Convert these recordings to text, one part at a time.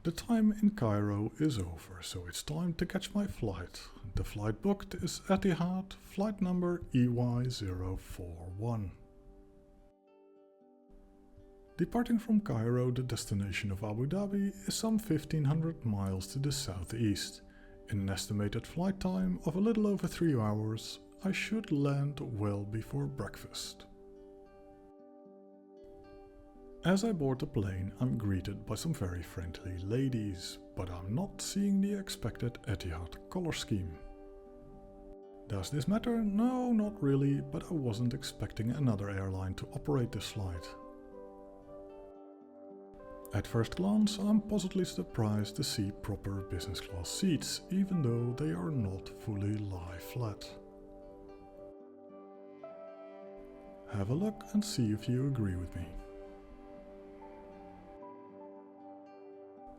The time in Cairo is over, so it's time to catch my flight. The flight booked is Etihad, flight number EY041. Departing from Cairo, the destination of Abu Dhabi is some 1500 miles to the southeast. In an estimated flight time of a little over 3 hours, I should land well before breakfast. As I board the plane, I'm greeted by some very friendly ladies, but I'm not seeing the expected Etihad color scheme. Does this matter? No, not really, but I wasn't expecting another airline to operate this flight. At first glance, I'm positively surprised to see proper business class seats, even though they are not fully lie flat. Have a look and see if you agree with me.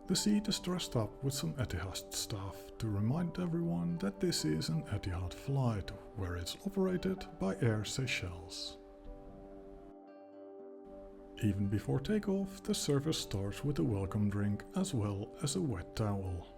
The seat is dressed up with some Etihad staff to remind everyone that this is an Etihad flight, where it's operated by Air Seychelles. Even before takeoff, the service starts with a welcome drink as well as a wet towel.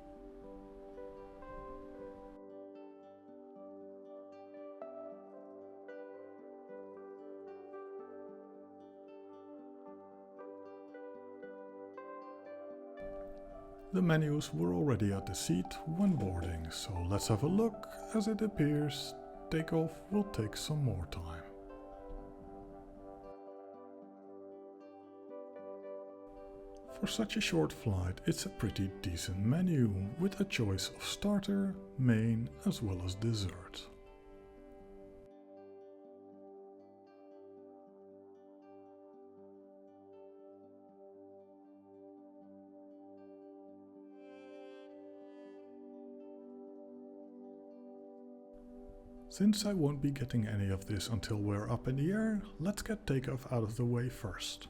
The menus were already at the seat when boarding, so let's have a look, as it appears takeoff will take some more time. For such a short flight, it's a pretty decent menu, with a choice of starter, main as well as dessert. Since I won't be getting any of this until we're up in the air, let's get takeoff out of the way first.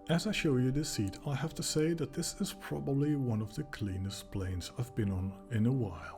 As I show you this seat, I have to say that this is probably one of the cleanest planes I've been on in a while.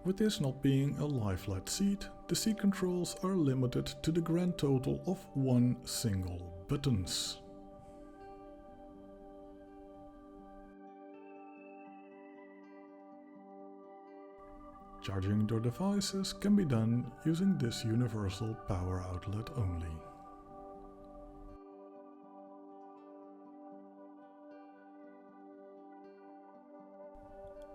With this not being a lie-flat seat, the seat controls are limited to the grand total of one single buttons. Charging your devices can be done using this universal power outlet only.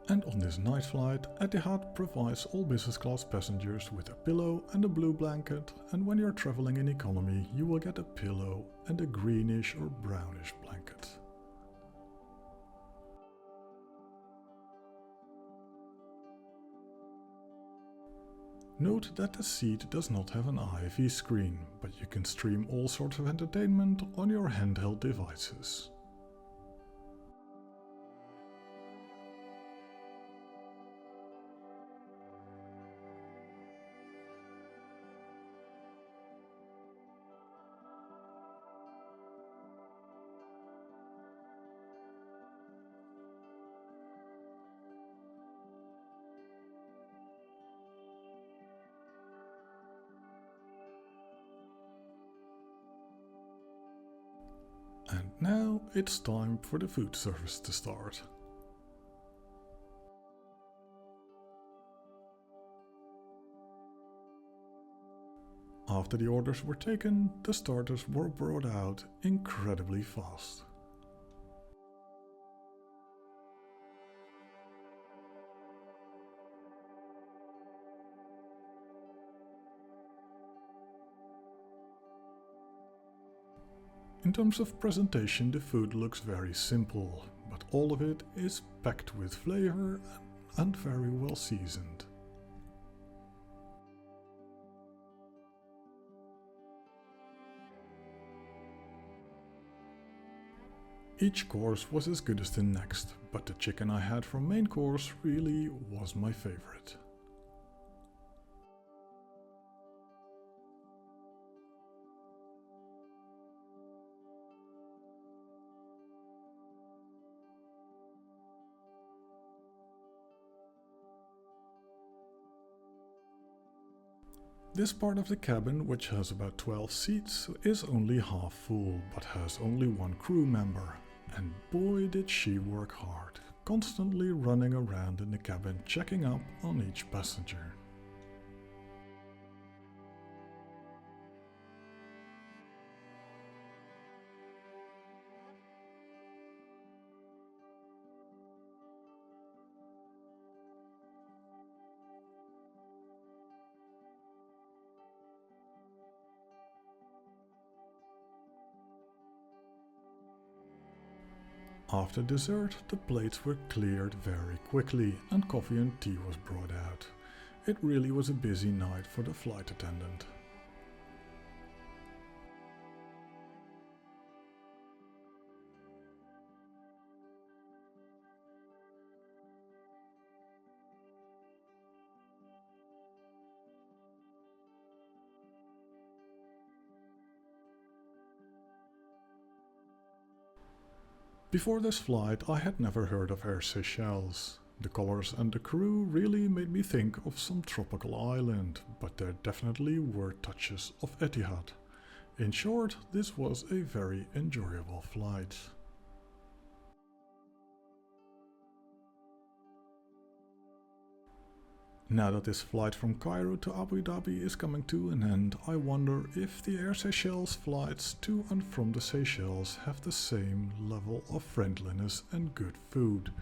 And on this night flight, Etihad provides all business class passengers with a pillow and a blue blanket, and when you're traveling in economy, you will get a pillow and a greenish or brownish blanket. Note that the seat does not have an IFE screen, but you can stream all sorts of entertainment on your handheld devices. And now it's time for the food service to start. After the orders were taken, the starters were brought out incredibly fast. In terms of presentation, the food looks very simple, but all of it is packed with flavor and very well seasoned. Each course was as good as the next, but the chicken I had from main course really was my favorite. This part of the cabin, which has about 12 seats, is only half full, but has only one crew member. And boy did she work hard, constantly running around in the cabin checking up on each passenger. After dessert, the plates were cleared very quickly and coffee and tea was brought out. It really was a busy night for the flight attendant. Before this flight, I had never heard of Air Seychelles. The colors and the crew really made me think of some tropical island, but there definitely were touches of Etihad. In short, this was a very enjoyable flight. Now that this flight from Cairo to Abu Dhabi is coming to an end, I wonder if the Air Seychelles flights to and from the Seychelles have the same level of friendliness and good food.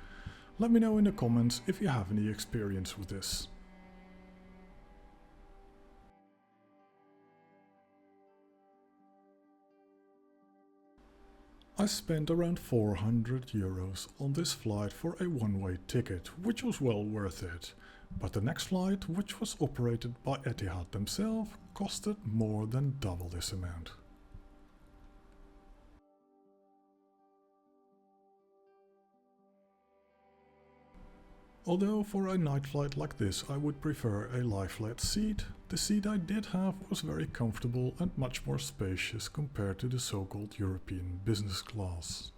Let me know in the comments if you have any experience with this. I spent around €400 on this flight for a one-way ticket, which was well worth it. But the next flight, which was operated by Etihad themselves, costed more than double this amount. Although for a night flight like this I would prefer a lie-flat seat, the seat I did have was very comfortable and much more spacious compared to the so-called European business class.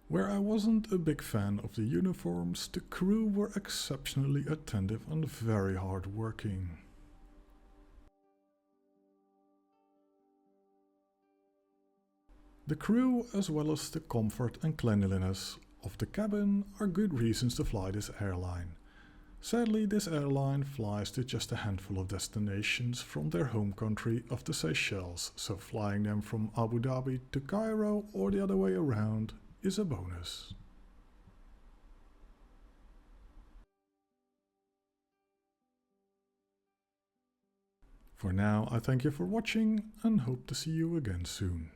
Where I wasn't a big fan of the uniforms, the crew were exceptionally attentive and very hard working. The crew, as well as the comfort and cleanliness of the cabin, are good reasons to fly this airline. Sadly, this airline flies to just a handful of destinations from their home country of the Seychelles, so flying them from Abu Dhabi to Cairo or the other way around is a bonus. For now, I thank you for watching and hope to see you again soon.